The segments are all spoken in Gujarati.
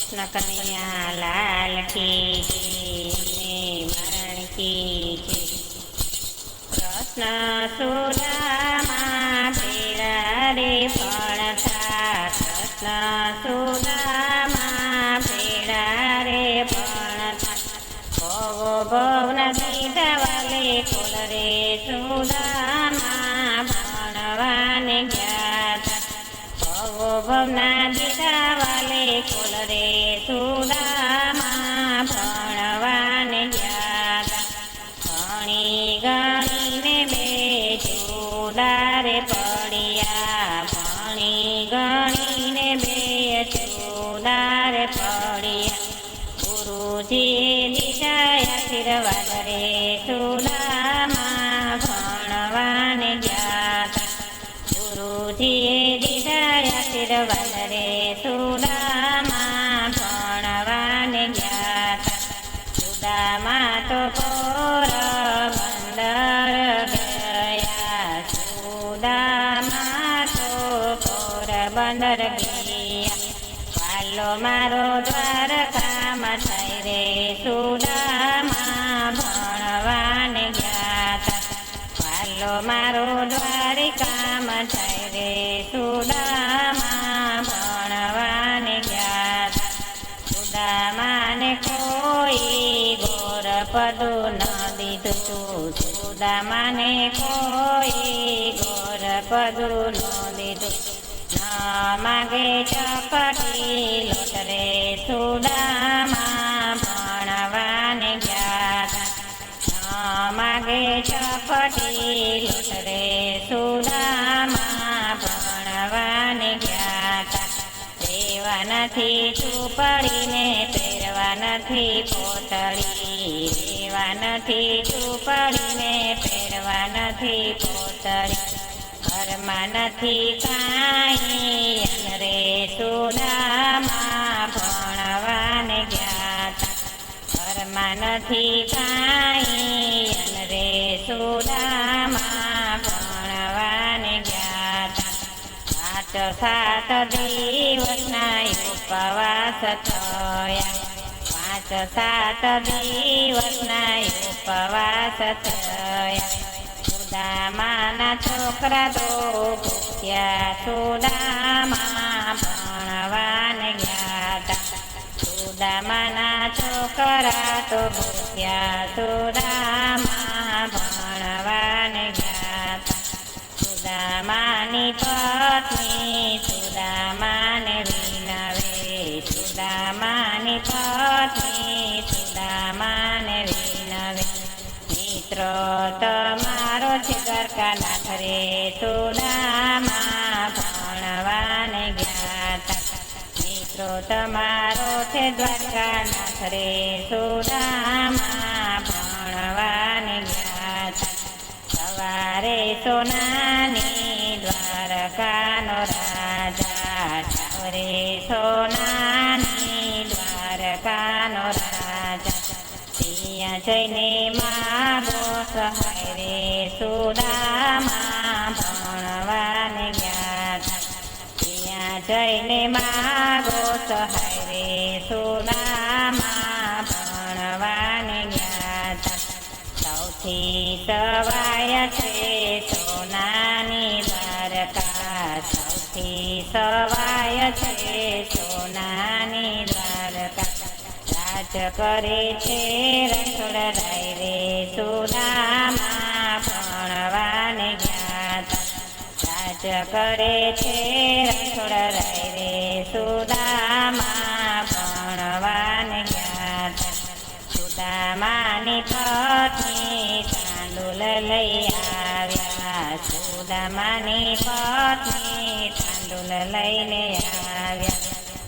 કૃષ્ણ કનૈયા લાલ કી જય, મરણ કી જય. કૃષ્ણ સુદામા ભેળા રે ભણતા, કૃષ્ણ સુદામા ભેળા રે ભણતા. ભવો ભવના દીધા વાલે કુલ રે સુદામા ભણવાને ગયા. ભવો ભવના દીધા વાલે કુલ રે સુદામા ભણવાને ગયા. ભણી ગણીને બે જુદા રે પડ્યા, ભણી ગણીને બે જુદા રે પડ્યા. ગુરુજીએ દીધા આશીર્વાદ રે સુદામા ભણવાને ગયા. ગુરુજીએ દીધા આશીર્વાદ રે સુદામા ભણવાને ગયા. સુદામા તો પોરબંદર ગયા, સુદામા તો પોરબંદર ગયા. વાલો મારો દ્વારકામાં થાય રે સુદામા ભણવાને ગયા. વાલો મારો દ્વારિકામાં થાય રે સુદામા ભણવાને ગયા. સુદામાને કોઈ ગોર પદું ન દીધું, સુદામાને કોઈ ગોર પદું ન દીધું. ન માગે ચપટી લોટ રે સુદામા ભણવાને ગયા. ન માગે ચપટી લોટ રે સુદામા ભણવાને ગયા. રહેવા નથી ઝૂંપડીને, પહેરવા નથી પોતળી, રહેવા નથી ઝૂંપડીને, પહેરવા નથી પોતળી. ઘરમાં નથી કાંઈ અન રે સુદામા ભણવાને ગયા. ઘરમાં નથી કાંઈ અન રે સુદામા ભણવાને ગયા. સાત દિવસના ઉપવાસ થયા, 5-7 દિવસના ઉપવાસ થયા. સુદામાના છોકરા તો ભૂખ્યા સુદામા ભણવાને ગયા. સુદામાના છોકરા તો ભૂખ્યા સુદામા ભણવાને ગયા. સુદામાની પત્ની સુદામાને વિનવે, સુદામાની પત્ની સુદામાને વિનવે. મિત્રો તમારો છે દ્વારકાનાથ રે સુદામા ભણવાને ગયા. મિત્રો તમારો છે દ્વારકાનાથ રે સુદામા ભણવાને ગયા. સવારે સોનાની દ્વારકાનો રાજા, સવારે સોનાની દ્વારકાનો રાજા. ત્યાં જઈને માગો સહાય રે સુદામા ભણવાને ગયા. ત્યાં જઈને માગો સહાય રે સુદામા ભણવાને ગયા. સૌથી સવાય છે સોનાની દ્વારકા, સૌથી સવાય છે સોનાની દ્વારકા. રાજ કરે છે રણછોડરાય રે સુદામા ભણવાને ગયા. રાજ કરે છે રણછોડરાય રે સુદામા ભણવાને ગયા. સુદામાની પત્ની તાંડુલ લઈ આવ્યા, સુદામાની પત્ની તાંડુલ લઈને આવ્યા.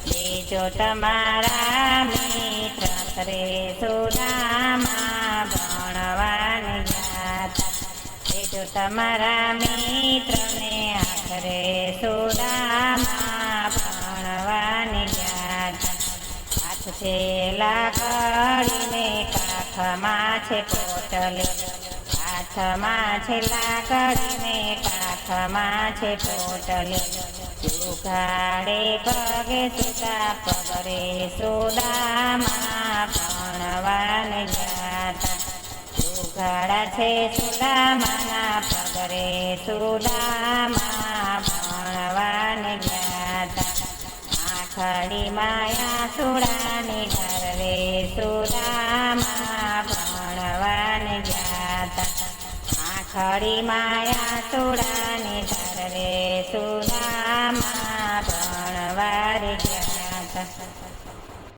દેજો તમારા મિત્ર રે સુદામા ભણવાને ગયા. દેજો તમારા મિત્રને આખરે સુદામા ભણવાને ગયા. હાથ છે લાકડીને, કાખમાં છે પોટલી, હાથમાં છે લાકડીને, કાખમાં છે પોટલી. સુઘાડે પગે સુતા પગરે સુદામા ભણવાને ગયા સુઘાડા છે સુદામાના પગરે સુદામા ભણવાને ગયા આખડી માયા સુડાની ઢરવે સુદામા ભણવાને ગયા આખડી માયા સુડાની ઢરવે સુદામા ભણવારે ગયા